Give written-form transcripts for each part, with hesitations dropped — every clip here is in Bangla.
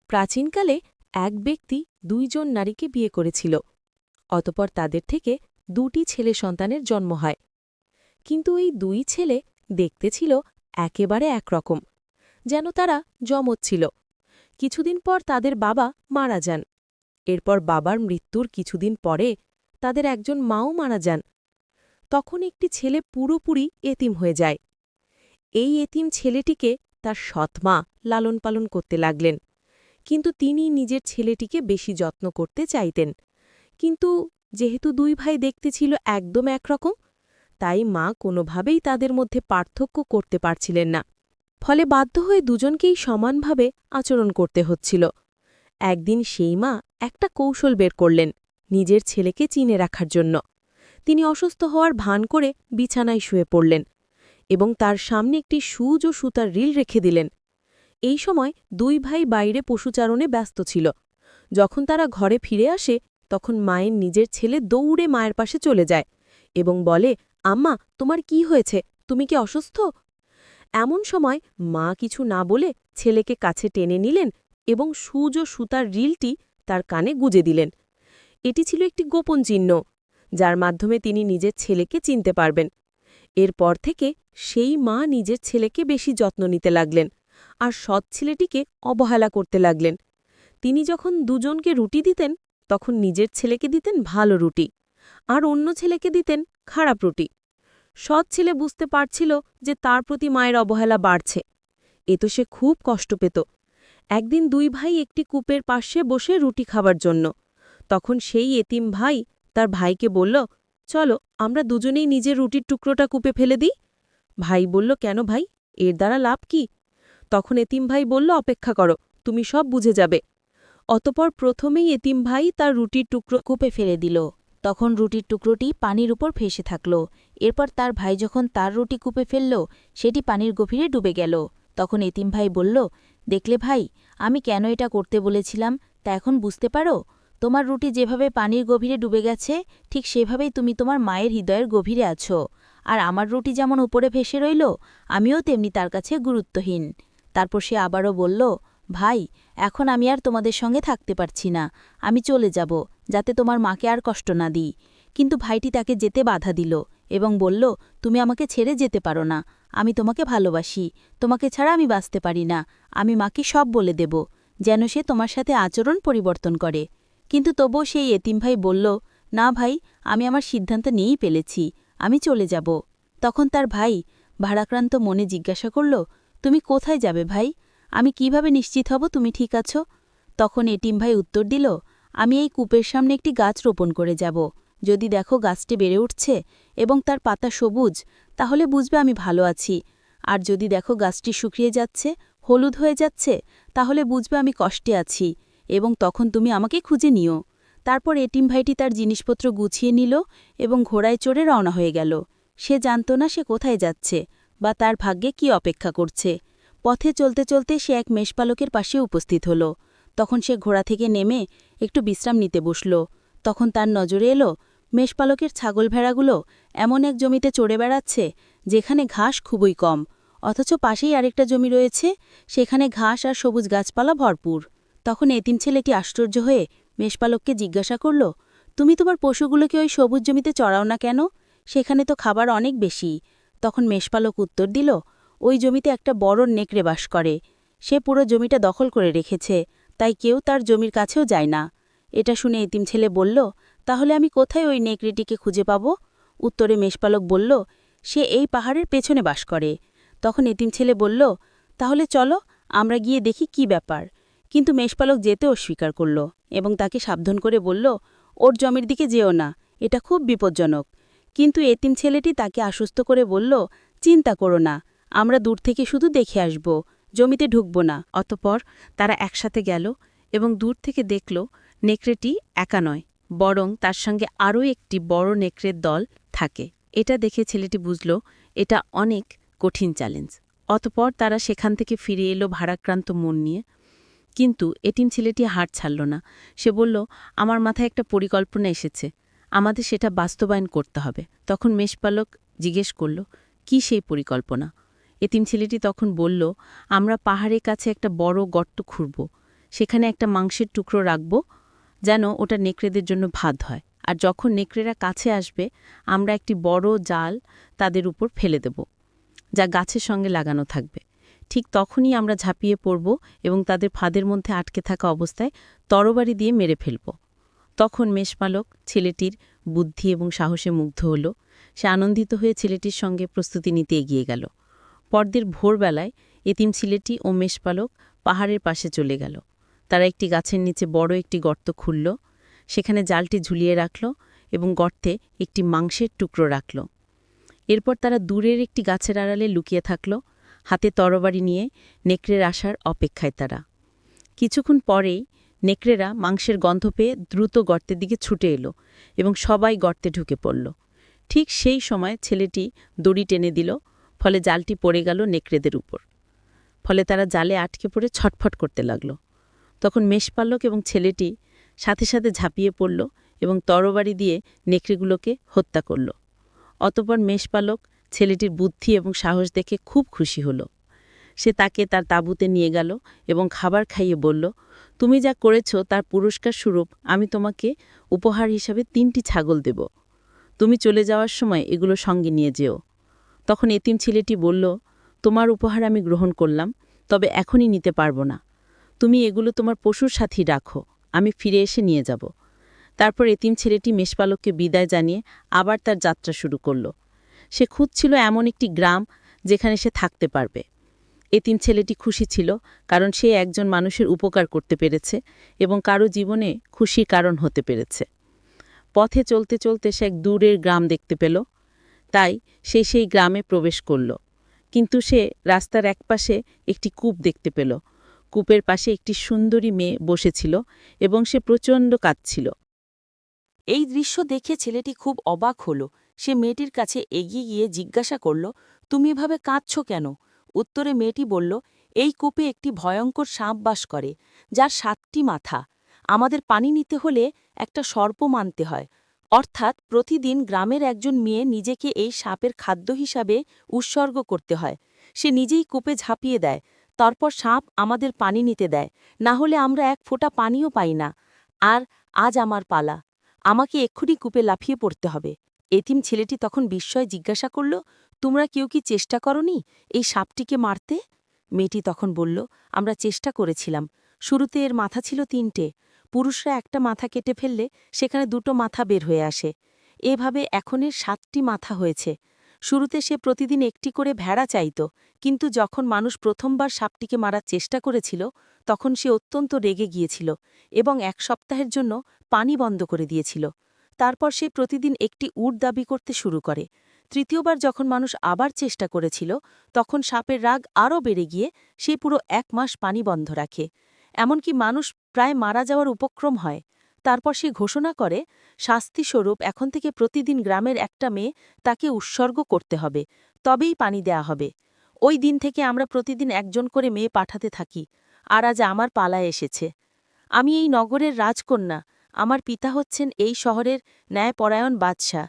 প্রাচীনকালে এক ব্যক্তি দুইজন নারীকে বিয়ে করেছিল। অতঃপর তাদের থেকে দুটি ছেলে সন্তানের জন্ম হয়। কিন্তু এই দুই ছেলে দেখতে ছিল একেবারে একরকম, যেন তারা যমজ ছিল। কিছুদিন পর তাদের বাবা মারা যান। এরপর বাবার মৃত্যুর কিছুদিন পরে তাদের একজন মাও মারা যান। তখন একটি ছেলে পুরোপুরি এতিম হয়ে যায়। এই এতিম ছেলেটিকে তার সৎ মা লালন পালন করতে লাগলেন, কিন্তু তিনি নিজের ছেলেটিকে বেশি যত্ন করতে চাইতেন। কিন্তু যেহেতু দুই ভাই দেখতে ছিল একদম একরকম, তাই মা কোনোভাবেই তাদের মধ্যে পার্থক্য করতে পারছিলেন না। ফলে বাধ্য হয়ে দুজনকেই সমানভাবে আচরণ করতে হচ্ছিল। একদিন সেই মা একটা কৌশল বের করলেন নিজের ছেলেকে চিনে রাখার জন্য। তিনি অসুস্থ হওয়ার ভান করে বিছানায় শুয়ে পড়লেন এবং তার সামনে একটি সুচ ও সুতার রিল রেখে দিলেন। এই সময় দুই ভাই বাইরে পশুচারণে ব্যস্ত ছিল। যখন তারা ঘরে ফিরে আসে, তখন মায়ের নিজের ছেলে দৌড়ে মায়ের পাশে চলে যায় এবং বলে, আম্মা, তোমার কি হয়েছে? তুমি কি অসুস্থ? এমন সময় মা কিছু না বলে ছেলেকে কাছে টেনে নিলেন এবং সুচ ও সুতার রিলটি তার কানে গুজে দিলেন। এটি ছিল একটি গোপন চিহ্ন, যার মাধ্যমে তিনি নিজের ছেলেকে চিনতে পারবেন। এরপর থেকে সেই মা নিজের ছেলেকে বেশি যত্ন নিতে লাগলেন আর সৎ ছেলেটিকে অবহেলা করতে লাগলেন। তিনি যখন দুজনকে রুটি দিতেন, তখন নিজের ছেলেকে দিতেন ভালো রুটি আর অন্য ছেলেকে দিতেন খারাপ রুটি। সৎ ছেলে বুঝতে পারছিল যে তার প্রতি মায়ের অবহেলা বাড়ছে। এতে সে খুব কষ্ট পেত। একদিন দুই ভাই একটি কূপের পাশে বসে রুটি খাবার জন্য। তখন সেই এতিম ভাই তার ভাইকে বলল, চলো আমরা দুজনেই নিজের রুটির টুকরোটা কূপে ফেলে দিই। ভাই বলল, কেন ভাই, এর দ্বারা লাভ কি? তখন এতিম ভাই বলল, অপেক্ষা করো, তুমি সব বুঝে যাবে। অতপর প্রথমেই এতিম ভাই তার রুটির টুকরো কূপে ফেলে দিল। তখন রুটির টুকরোটি পানির উপর ভেসে থাকল। এরপর তার ভাই যখন তার রুটি কূপে ফেলল, সেটি পানির গভীরে ডুবে গেল। তখন এতিম ভাই বলল, দেখলে ভাই, আমি কেন এটা করতে বলেছিলাম তা এখন বুঝতে পারো? তোমার রুটি যেভাবে পানির গভীরে ডুবে গেছে, ঠিক সেভাবেই তুমি তোমার মায়ের হৃদয়ের গভীরে আছো। আর আমার রুটি যেমন উপরে ভেসে রইল, আমিও তেমনি তার কাছে গুরুত্বহীন। তারপর সে আবারও বলল, ভাই, এখন আমি আর তোমাদের সঙ্গে থাকতে পারছি না, আমি চলে যাব, যাতে তোমার মাকে আর কষ্ট না দিই। কিন্তু ভাইটি তাকে যেতে বাধা দিল এবং বলল, তুমি আমাকে ছেড়ে যেতে পারো না, আমি তোমাকে ভালোবাসি, তোমাকে ছাড়া আমি বাঁচতে পারি না, আমি মাকে সব বলে দেব, যেন সে তোমার সাথে আচরণ পরিবর্তন করে। কিন্তু তবুও সেই এতিম ভাই বলল, না ভাই, আমি আমার সিদ্ধান্ত নিয়েই ফেলেছি, আমি চলে যাব। তখন তার ভাই ভারাক্রান্ত মনে জিজ্ঞাসা করল, তুমি কোথায় যাবে ভাই? আমি কিভাবে নিশ্চিত হব তুমি ঠিক আছো? তখন এতিম ভাই উত্তর দিল, আমি এই কূপের সামনে একটি গাছ রোপণ করে যাব। যদি দেখো গাছটি বেড়ে উঠছে এবং তার পাতা সবুজ, তাহলে বুঝবে আমি ভালো আছি। আর যদি দেখো গাছটি শুকিয়ে যাচ্ছে, হলুদ হয়ে যাচ্ছে, তাহলে বুঝবে আমি কষ্টে আছি এবং তখন তুমি আমাকে খুঁজে নিও। তারপর এতিম ভাইটি তার জিনিসপত্র গুছিয়ে নিল এবং ঘোড়ায় চড়ে রওনা হয়ে গেল। সে জানত না সে কোথায় যাচ্ছে বা তার ভাগ্যে কি অপেক্ষা করছে। পথে চলতে চলতে সে এক মেষপালকের পাশে উপস্থিত হল। তখন সে ঘোড়া থেকে নেমে একটু বিশ্রাম নিতে বসল। তখন তার নজরে এলো মেষপালকের ছাগল ভেড়াগুলো এমন এক জমিতে চড়ে বেড়াচ্ছে যেখানে ঘাস খুবই কম, অথচ পাশেই আরেকটা জমি রয়েছে, সেখানে ঘাস আর সবুজ গাছপালা ভরপুর। তখন এতিম ছেলেটি আশ্চর্য হয়ে মেষপালককে জিজ্ঞাসা করল, তুমি তোমার পশুগুলোকে ওই সবুজ জমিতে চড়াও না কেন? সেখানে তো খাবার অনেক বেশি। তখন মেষপালক উত্তর দিল, ওই জমিতে একটা বড় নেকড়ে বাস করে। সে পুরো জমিটা দখল করে রেখেছে, তাই কেউ তার জমির কাছেও যায় না। এটা শুনে এতিম ছেলে বলল, তাহলে আমি কোথায় ওই নেকড়েটিকে খুঁজে পাব? উত্তরে মেষপালক বলল, সে এই পাহাড়ের পেছনে বাস করে। তখন এতিম ছেলে বলল, তাহলে চলো আমরা গিয়ে দেখি কি ব্যাপার। কিন্তু মেষপালক যেতে অস্বীকার করল এবং তাকে সাবধান করে বলল, ওর জমির দিকে যেও না, এটা খুব বিপজ্জনক। কিন্তু এতিম ছেলেটি তাকে আশ্বস্ত করে বলল, চিন্তা করো না, আমরা দূর থেকে শুধু দেখে আসব, জমিতে ঢুকব না। অতঃপর তারা একসাথে গেল এবং দূর থেকে দেখল নেকড়েটি একা নয়, বরং তার সঙ্গে আরও একটি বড় নেকড়ের দল থাকে। এটা দেখে ছেলেটি বুঝল এটা অনেক কঠিন চ্যালেঞ্জ। অতঃপর তারা সেখান থেকে ফিরে এলো ভারাক্রান্ত মন নিয়ে। কিন্তু এতিম ছেলেটি হার ছাড়ল না। সে বলল, আমার মাথায় একটা পরিকল্পনা এসেছে, আমাদের সেটা বাস্তবায়ন করতে হবে। তখন মেষপালক জিজ্ঞেস করল, কি সেই পরিকল্পনা? এতিম ছেলেটি তখন বলল, আমরা পাহাড়ের কাছে একটা বড় গর্ত খুঁড়ব, সেখানে একটা মাংসের টুকরো রাখব, যেন ওটা নেকড়েদের জন্য ভাত হয়। আর যখন নেকড়েরা কাছে আসবে আমরা একটি বড় জাল তাদের উপর ফেলে দেব, যা গাছের সঙ্গে লাগানো থাকবে। ঠিক তখনই আমরা ঝাঁপিয়ে পড়ব এবং তাদের ফাঁদের মধ্যে আটকে থাকা অবস্থায় তরবারি দিয়ে মেরে ফেলব। তখন মেষপালক ছেলেটির বুদ্ধি এবং সাহসে মুগ্ধ হল। সে আনন্দিত হয়ে ছেলেটির সঙ্গে প্রস্তুতি নিতে এগিয়ে গেল। পরদিন ভোরবেলায় এতিম ছেলেটি ও মেষপালক পাহাড়ের পাশে চলে গেল। তারা একটি গাছের নিচে বড় একটি গর্ত খুলল, সেখানে জালটি ঝুলিয়ে রাখল এবং গর্তে একটি মাংসের টুকরো রাখল। এরপর তারা দূরের একটি গাছের আড়ালে লুকিয়ে থাকল, হাতে তরবারি নিয়ে নেকড়ের আসার অপেক্ষায়। তারা কিছুক্ষণ পরেই নেকড়েরা মাংসের গন্ধ পেয়ে দ্রুত গর্তের দিকে ছুটে এলো এবং সবাই গর্তে ঢুকে পড়ল। ঠিক সেই সময় ছেলেটি দড়ি টেনে দিল, ফলে জালটি পড়ে গেল নেকড়েদের উপর। ফলে তারা জালে আটকে পড়ে ছটফট করতে লাগল। তখন মেষপালক এবং ছেলেটি সাথে সাথে ঝাঁপিয়ে পড়ল এবং তরবারি দিয়ে নেকড়েগুলোকে হত্যা করল। অতঃপর মেষপালক ছেলেটির বুদ্ধি এবং সাহস দেখে খুব খুশি হল। সে তাকে তার তাঁবুতে নিয়ে গেল এবং খাবার খাইয়ে বলল, তুমি যা করেছ তার পুরস্কার স্বরূপ আমি তোমাকে উপহার হিসাবে 3টি ছাগল দেব। তুমি চলে যাওয়ার সময় এগুলো সঙ্গে নিয়ে যেও। তখন এতিম ছেলেটি বলল, তোমার উপহার আমি গ্রহণ করলাম, তবে এখনই নিতে পারবো না। তুমি এগুলো তোমার পশুর সাথী রাখো, আমি ফিরে এসে নিয়ে যাব। তারপর এতিম ছেলেটি মেষপালককে বিদায় জানিয়ে আবার তার যাত্রা শুরু করল। সে খুঁজছিল এমন একটি গ্রাম যেখানে সে থাকতে পারবে। এতিম ছেলেটি খুশি ছিল, কারণ সে একজন মানুষের উপকার করতে পেরেছে এবং কারো জীবনে খুশির কারণ হতে পেরেছে। পথে চলতে চলতে সে এক দূরের গ্রাম দেখতে পেল, তাই সে সেই গ্রামে প্রবেশ করল। কিন্তু সে রাস্তার একপাশে একটি কূপ দেখতে পেল। কূপের পাশে একটি সুন্দরী মেয়ে বসেছিল এবং সে প্রচণ্ড কাঁদছিল। এই দৃশ্য দেখে ছেলেটি খুব অবাক হল। সে মেয়েটির কাছে এগিয়ে গিয়ে জিজ্ঞাসা করল, তুমি এভাবে কাঁদছ কেন? উত্তরে মেয়েটি বলল, এই কূপে একটি ভয়ঙ্কর সাপ বাস করে, যার 7টি মাথা। আমাদের পানি নিতে হলে একটা সর্প মানতে হয়, অর্থাৎ প্রতিদিন গ্রামের একজন মেয়ে নিজেকে এই সাপের খাদ্য হিসাবে উৎসর্গ করতে হয়। সে নিজেই কূপে ঝাঁপিয়ে দেয়, তারপর সাপ আমাদের পানি নিতে দেয়, না হলে আমরা এক ফোঁটা পানিও পাই না। আর আজ আমার পালা, আমাকে এক্ষুনি কূপে লাফিয়ে পড়তে হবে। এতিম ছেলেটি তখন বিস্ময়ে জিজ্ঞাসা করল, তোমরা কেউ কি চেষ্টা করনি এই সাপটিকে মারতে? মেয়েটি তখন বলল, আমরা চেষ্টা করেছিলাম। শুরুতে এর মাথা ছিল 3টে। পুরুষরা একটা মাথা কেটে ফেললে সেখানে 2টো মাথা বের হয়ে আসে। এভাবে এখন এর 7টি মাথা হয়েছে। শুরুতে সে প্রতিদিন একটি করে ভেড়া চাইত, কিন্তু যখন মানুষ প্রথমবার সাপটিকে মারার চেষ্টা করেছিল তখন সে অত্যন্ত রেগে গিয়েছিল এবং 1 সপ্তাহের জন্য পানি বন্ধ করে দিয়েছিল। তারপর সে প্রতিদিন একটি উট দাবি করতে শুরু করে। তৃতীয়বার যখন মানুষ আবার চেষ্টা করেছিল তখন সাপের রাগ আরও বেড়ে গিয়ে সে পুরো 1 মাস পানি বন্ধ রাখে। এমনকি মানুষ প্রায় মারা যাওয়ার উপক্রম হয়। তারপর সে ঘোষণা করে, শাস্তিস্বরূপ এখন থেকে প্রতিদিন গ্রামের একটা মেয়ে তাকে উৎসর্গ করতে হবে, তবেই পানি দেয়া হবে। ওই দিন থেকে আমরা প্রতিদিন একজন করে মেয়ে পাঠাতে থাকি, আর আজ আমার পালায় এসেছে। আমি এই নগরের রাজকন্যা, আমার পিতা হচ্ছেন এই শহরের ন্যায়পরায়ণ বাদশাহ।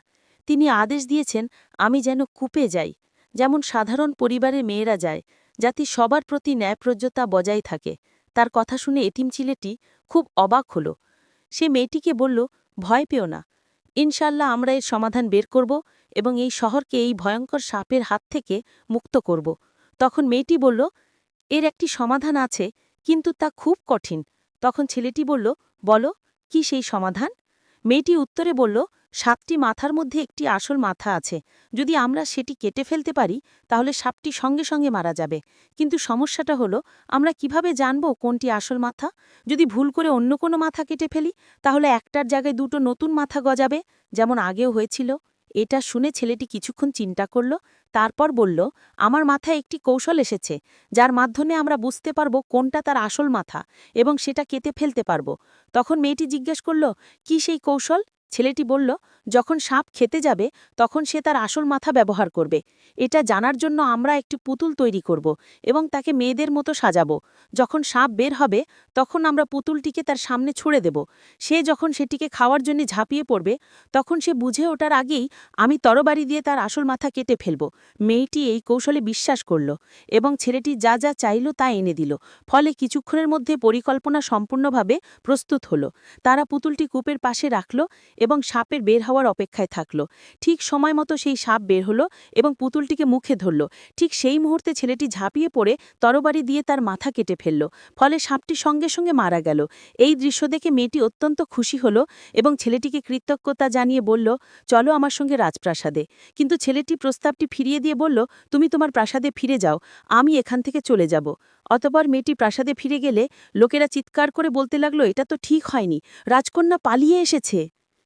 তিনি আদেশ দিয়েছেন আমি যেন কূপে যাই, যেমন সাধারণ পরিবারের মেয়েরা যায়, যাতে সবার প্রতি ন্যায়প্রজ্ঞতা বজায় থাকে। তার কথা শুনে এতিম ছেলেটি খুব অবাক হল। সে মেয়েটিকে বলল, ভয় পেও না, ইনশাল্লাহ আমরা এর সমাধান বের করব এবং এই শহরকে এই ভয়ঙ্কর সাপের হাত থেকে মুক্ত করব। তখন মেয়েটি বলল, এর একটি সমাধান আছে, কিন্তু তা খুব কঠিন। তখন ছেলেটি বলল, বলো, কি সেই সমাধান? মেয়েটি উত্তরে বলল, 7টি মাথার মধ্যে একটি আসল মাথা আছে। যদি আমরা সেটি কেটে ফেলতে পারি তাহলে সাপটি সঙ্গে সঙ্গে মারা যাবে। কিন্তু সমস্যাটা হলো, আমরা কিভাবে জানব কোনটি আসল মাথা? যদি ভুল করে অন্য কোনো মাথা কেটে ফেলি তাহলে একটার জায়গায় 2টো নতুন মাথা গজাবে, যেমন আগেও হয়েছিল। এটা শুনে ছেলেটি কিছুক্ষণ চিন্তা করল, তারপর বলল, আমার মাথায় একটি কৌশল এসেছে, যার মাধ্যমে আমরা বুঝতে পারব কোনটা তার আসল মাথা এবং সেটা কেটে ফেলতে পারব। তখন মেয়েটি জিজ্ঞেস করল, কি সেই কৌশল? ছেলেটি বলল, যখন সাপ খেতে যাবে তখন সে তার আসল মাথা ব্যবহার করবে। এটা জানার জন্য আমরা একটি পুতুল তৈরি করব এবং তাকে মেয়েদের মতো সাজাবো। যখন সাপ বের হবে তখন আমরা পুতুলটিকে তার সামনে ছুঁড়ে দেব। সে যখন সেটিকে খাওয়ার জন্য ঝাঁপিয়ে পড়বে তখন সে বুঝে ওঠার আগেই আমি তরবারি দিয়ে তার আসল মাথা কেটে ফেলব। মেয়েটি এই কৌশলে বিশ্বাস করল এবং ছেলেটি যা যা চাইল তা এনে দিল। ফলে কিছুক্ষণের মধ্যে পরিকল্পনা সম্পূর্ণভাবে প্রস্তুত হলো। তারা পুতুলটি কূপের পাশে রাখল এবং সাপের বের হওয়ার অপেক্ষায় থাকল। ঠিক সময় মতো সেই সাপ বের হলো এবং পুতুলটিকে মুখে ধরল। ঠিক সেই মুহূর্তে ছেলেটি ঝাঁপিয়ে পড়ে তরবারি দিয়ে তার মাথা কেটে ফেলল। ফলে সাপটি সঙ্গে সঙ্গে মারা গেল। এই দৃশ্য দেখে মেয়েটি অত্যন্ত খুশি হল এবং ছেলেটিকে কৃতজ্ঞতা জানিয়ে বলল, চলো আমার সঙ্গে রাজপ্রাসাদে। কিন্তু ছেলেটি প্রস্তাবটি ফিরিয়ে দিয়ে বলল, তুমি তোমার প্রাসাদে ফিরে যাও, আমি এখান থেকে চলে যাব। অতঃপর মেয়েটি প্রাসাদে ফিরে গেলে লোকেরা চিৎকার করে বলতে লাগলো, এটা তো ঠিক হয়নি, রাজকন্যা পালিয়ে এসেছে।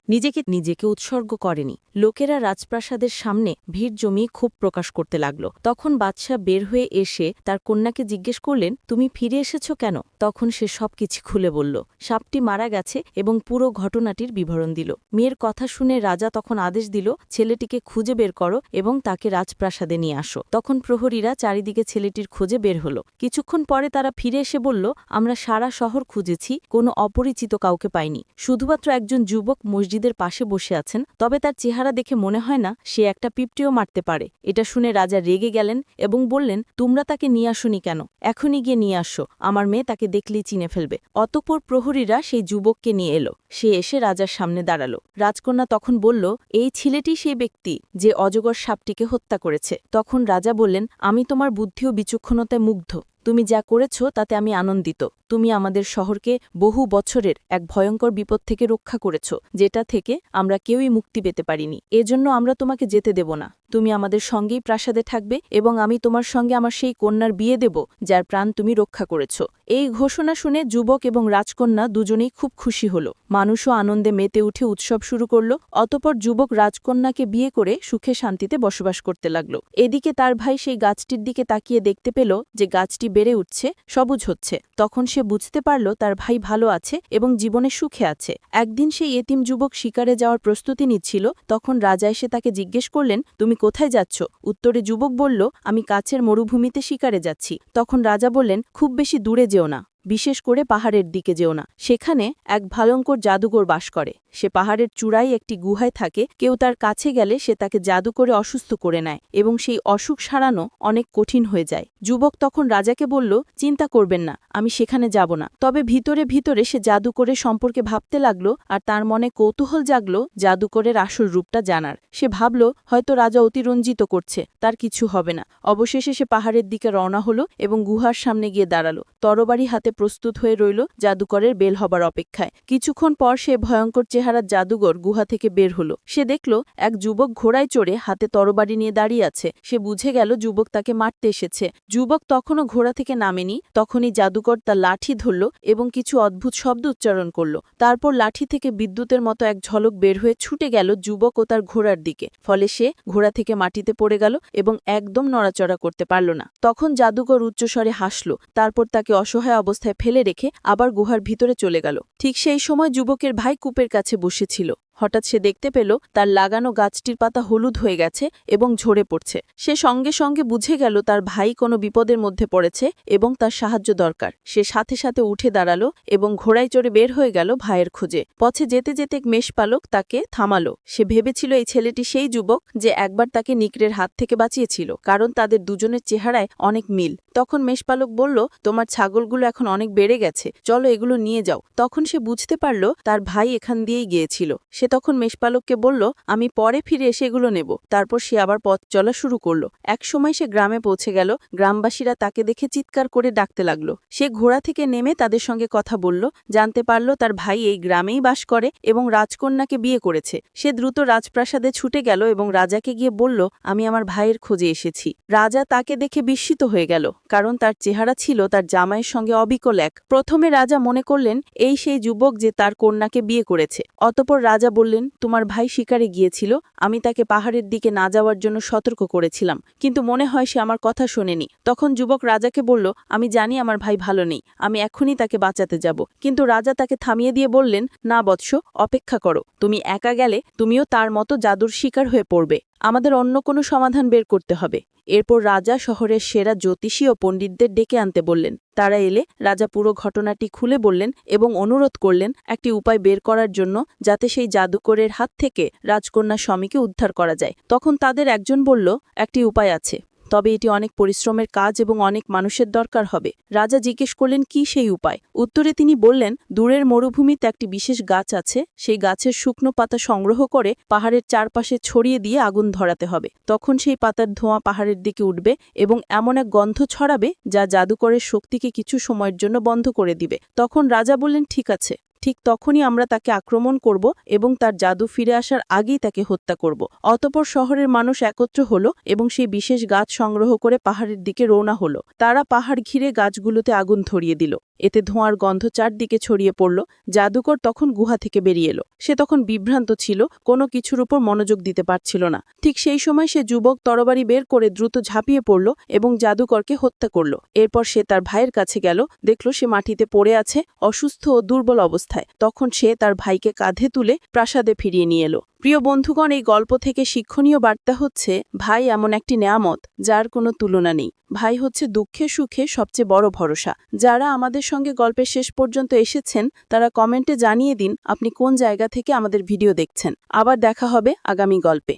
নিজেকে উৎসর্গ করেনি। লোকেরা রাজপ্রাসাদের সামনে ভিড় জমিয়ে ক্ষোভ প্রকাশ করতে লাগল। তখন বাদশাহ বের হয়ে এসে তার কন্যাকে জিজ্ঞেস করলেন, তুমি ফিরে এসেছ কেন? তখন সে সবকিছু খুলে বলল। সাপটি মারা গেছে এবং পুরো ঘটনাটির বিবরণ দিল। মেয়ের কথা শুনে রাজা তখন আদেশ দিল, ছেলেটিকে খুঁজে বের করো এবং তাকে রাজপ্রাসাদে নিয়ে আসো। তখন প্রহরীরা চারিদিকে ছেলেটির খোঁজে বের হলো। কিছুক্ষণ পরে তারা ফিরে এসে বলল, আমরা সারা শহর খুঁজেছি, কোনো অপরিচিত কাউকে পাইনি। শুধুমাত্র একজন যুবক মসজিদের পাশে বসে আছেন, তবে তার চেহারা দেখে মনে হয় না সে একটা পিঁপড়েও মারতে পারে। এটা শুনে রাজা রেগে গেলেন এবং বললেন, তোমরা তাকে নিয়ে আসোনি কেন? এখনই গিয়ে নিয়ে আসো, আমার মেয়ে তাকে দেখলেই চিনে ফেলবে। অতঃপর প্রহরীরা সেই যুবককে নিয়ে এলো। সে এসে রাজার সামনে দাঁড়ালো। রাজকন্যা তখন বলল, এই ছেলেটি সেই ব্যক্তি যে অজগর সাপটিকে হত্যা করেছে। তখন রাজা বললেন, আমি তোমার বুদ্ধি ও বিচক্ষণতায় মুগ্ধ। তুমি যা করেছ তাতে আমি আনন্দিত। তুমি আমাদের শহরকে বহু বছরের এক ভয়ঙ্কর বিপদ থেকে রক্ষা করেছ, যেটা থেকে আমরা কেউই মুক্তি পেতে পারিনি। এজন্য আমরা তোমাকে যেতে দেব না। তুমি আমাদের সঙ্গেই প্রাসাদে থাকবে এবং আমি তোমার সঙ্গে আমার সেই কন্যার বিয়ে দেব যার প্রাণ তুমি রক্ষা করেছ। এই ঘোষণা শুনে যুবক এবং রাজকন্যা দুজনেই খুব খুশি হল। মানুষও আনন্দে মেতে উঠে উৎসব শুরু করল। অতঃপর যুবক রাজকন্যাকে বিয়ে করে সুখে শান্তিতে বসবাস করতে লাগল। এদিকে তার ভাই সেই গাছটির দিকে তাকিয়ে দেখতে পেল যে গাছটি বেড়ে উঠছে, সবুজ হচ্ছে। তখন সে বুঝতে পারল তার ভাই ভালো আছে এবং জীবনে সুখে আছে। একদিন সেই এতিম যুবক শিকারে যাওয়ার প্রস্তুতি নিচ্ছিল। তখন রাজা এসে তাকে জিজ্ঞেস করলেন, তুমি কোথায় যাচ্ছ? উত্তরে যুবক বলল, আমি কাছের মরুভূমিতে শিকারে যাচ্ছি। তখন রাজা বললেন, খুব বেশি দূরে যেও না, বিশেষ করে পাহাড়ের দিকে যেও না। সেখানে এক ভয়ঙ্কর জাদুকর বাস করে। সে পাহাড়ের চূড়ায় একটি গুহায় থাকে। কেউ তার কাছে গেলে সে তাকে জাদু করে অসুস্থ করে নেয় এবং সেই অসুখ সারানো অনেক কঠিন হয়ে যায়। যুবক তখন রাজাকে বলল, চিন্তা করবেন না, আমি সেখানে যাব না। তবে ভিতরে ভিতরে সে জাদুকরের সম্পর্কে ভাবতে লাগলো আর তার মনে কৌতূহল জাগলো জাদুকরের আসল রূপটা জানার। সে ভাবল, হয়তো রাজা অতিরঞ্জিত করছে, তার কিছু হবে না। অবশেষে সে পাহাড়ের দিকে রওনা হলো এবং গুহার সামনে গিয়ে দাঁড়ালো। তরবারি হাতে প্রস্তুত হয়ে রইল জাদুকরের বেল হবার অপেক্ষায়। কিছুক্ষণ পর সে ভয়ঙ্কর চেহারার জাদুকর গুহা থেকে বের হলো। সে দেখল এক যুবক ঘোড়ায় চড়ে হাতে তরবারি নিয়ে দাঁড়িয়ে আছে। সে বুঝে গেল যুবক তাকে মারতে এসেছে। যুবক তখনও ঘোড়া থেকে নামেনি। তখনই জাদুকর তার লাঠি ধরল এবং কিছু অদ্ভুত শব্দ উচ্চারণ করল। তারপর লাঠি থেকে বিদ্যুতের মতো এক ঝলক বের হয়ে ছুটে গেল যুবক ও তার ঘোড়ার দিকে। ফলে সে ঘোড়া থেকে মাটিতে পড়ে গেল এবং একদম নড়াচড়া করতে পারল না। তখন জাদুকর উচ্চস্বরে হাসল। তারপর তাকে অসহায় অবস্থায় ফেলে রেখে আবার গুহার ভিতরে চলে গেল। ঠিক সেই সময় যুবকের ভাই কূপের কাছে বসেছিল। হঠাৎ সে দেখতে পেল তার লাগানো গাছটির পাতা হলুদ হয়ে গেছে এবং ঝরে পড়ছে। সে সঙ্গে সঙ্গে বুঝে গেল তার ভাই কোনো বিপদের মধ্যে পড়েছে এবং তার সাহায্য দরকার। সে সাথে সাথে উঠে দাঁড়ালো এবং ঘোড়ায় চড়ে বের হয়ে গেল ভাইয়ের খোঁজে। পথে যেতে যেতে মেষপালক তাকে থামালো। সে ভেবেছিল এই ছেলেটি সেই যুবক যে একবার তাকে নিকড়ের হাত থেকে বাঁচিয়েছিল, কারণ তাদের দুজনের চেহারায় অনেক মিল। তখন মেষপালক বলল, তোমার ছাগলগুলো এখন অনেক বেড়ে গেছে, চলো এগুলো নিয়ে যাও। তখন সে বুঝতে পারল তার ভাই এখান দিয়েই গিয়েছিল। সে তখন মেষপালককে বলল, আমি পরে ফিরে এসে এগুলো নেব। তারপর সে আবার পথ চলা শুরু করলো। এক সময় সে গ্রামে পৌঁছে গেল। গ্রামবাসীরা তাকে দেখে চিৎকার করে ডাকতে লাগলো। সে ঘোড়া থেকে নেমে তাদের সঙ্গে কথা বলল। জানতে পারল তার ভাই এই গ্রামেই বাস করে এবং রাজকন্যাকে বিয়ে করেছে। সে দ্রুত রাজপ্রাসাদে ছুটে গেল এবং রাজাকে গিয়ে বলল, আমি আমার ভাইয়ের খোঁজে এসেছি। রাজা তাকে দেখে বিস্মিত হয়ে গেল, কারণ তার চেহারা ছিল তার জামাইয়ের সঙ্গে অবিকল এক। প্রথমে রাজা মনে করলেন এই সেই যুবক যে তার কন্যাকে বিয়ে করেছে। অতঃপর রাজা বললেন, তোমার ভাই শিকারে গিয়েছিল, আমি তাকে পাহাড়ের দিকে না যাওয়ার জন্য সতর্ক করেছিলাম, কিন্তু মনে হয় সে আমার কথা শোনেনি। তখন যুবক রাজাকে বলল, আমি জানি আমার ভাই ভালো নেই, আমি এখনই তাকে বাঁচাতে যাব। কিন্তু রাজা তাকে থামিয়ে দিয়ে বললেন, না বৎস, অপেক্ষা করো, তুমি একা গেলে তুমিও তার মতো জাদুর শিকার হয়ে পড়বে। আমাদের অন্য কোনো সমাধান বের করতে হবে। এরপর রাজা শহরের সেরা জ্যোতিষী ও পণ্ডিতদের ডেকে আনতে বললেন। তারা এলে রাজা পুরো ঘটনাটি খুলে বললেন এবং অনুরোধ করলেন একটি উপায় বের করার জন্য, যাতে সেই জাদুকরের হাত থেকে রাজকন্যা শমীকে উদ্ধার করা যায়। তখন তাদের একজন বলল, একটি উপায় আছে, তবে এটি অনেক পরিশ্রমের কাজ এবং অনেক মানুষের দরকার হবে। রাজা জিজ্ঞেস করলেন, কি সেই উপায়? উত্তরে তিনি বললেন, দূরের মরুভূমিতে একটি বিশেষ গাছ আছে, সেই গাছের শুকনো পাতা সংগ্রহ করে পাহাড়ের চারপাশে ছড়িয়ে দিয়ে আগুন ধরাতে হবে। তখন সেই পাতার ধোঁয়া পাহাড়ের দিকে উঠবে এবং এমন এক গন্ধ ছড়াবে যা জাদুকরের শক্তিকে কিছু সময়ের জন্য বন্ধ করে দিবে। তখন রাজা বললেন, ঠিক আছে, ঠিক তখনই আমরা তাকে আক্রমণ করব এবং তার জাদু ফিরে আসার আগেই তাকে হত্যা করব। অতঃপর শহরের মানুষ একত্র হলো এবং সেই বিশেষ গাছ সংগ্রহ করে পাহাড়ের দিকে রওনা হলো। তারা পাহাড় ঘিরে গাছগুলোতে আগুন ধরিয়ে দিল। এতে ধোঁয়ার গন্ধ চারদিকে ছড়িয়ে পড়ল। জাদুকর তখন গুহা থেকে বেরিয়ে এলো। সে তখন বিভ্রান্ত ছিল, কোনো কিছুর উপর মনোযোগ দিতে পারছিল না। ঠিক সেই সময় সে যুবক তরবারি বের করে দ্রুত ঝাঁপিয়ে পড়ল এবং জাদুকরকে হত্যা করল। এরপর সে তার ভাইয়ের কাছে গেল, দেখল সে মাটিতে পড়ে আছে, অসুস্থ ও দুর্বল অবস্থায়। তখন সে তার ভাইকে কাঁধে তুলে প্রাসাদে ফিরিয়ে নিয়ে এলো। প্রিয় বন্ধুগণ, এই গল্প থেকে শিক্ষণীয় বার্তা হচ্ছে, ভাই এমন একটি নেয়ামত যার কোনো তুলনা নেই। ভাই হচ্ছে দুঃখে সুখে সবচেয়ে বড় ভরসা। যারা আমাদের সঙ্গে গল্পের শেষ পর্যন্ত এসেছেন তারা কমেন্টে জানিয়ে দিন আপনি কোন জায়গা থেকে আমাদের ভিডিও দেখছেন। আবার দেখা হবে আগামী গল্পে।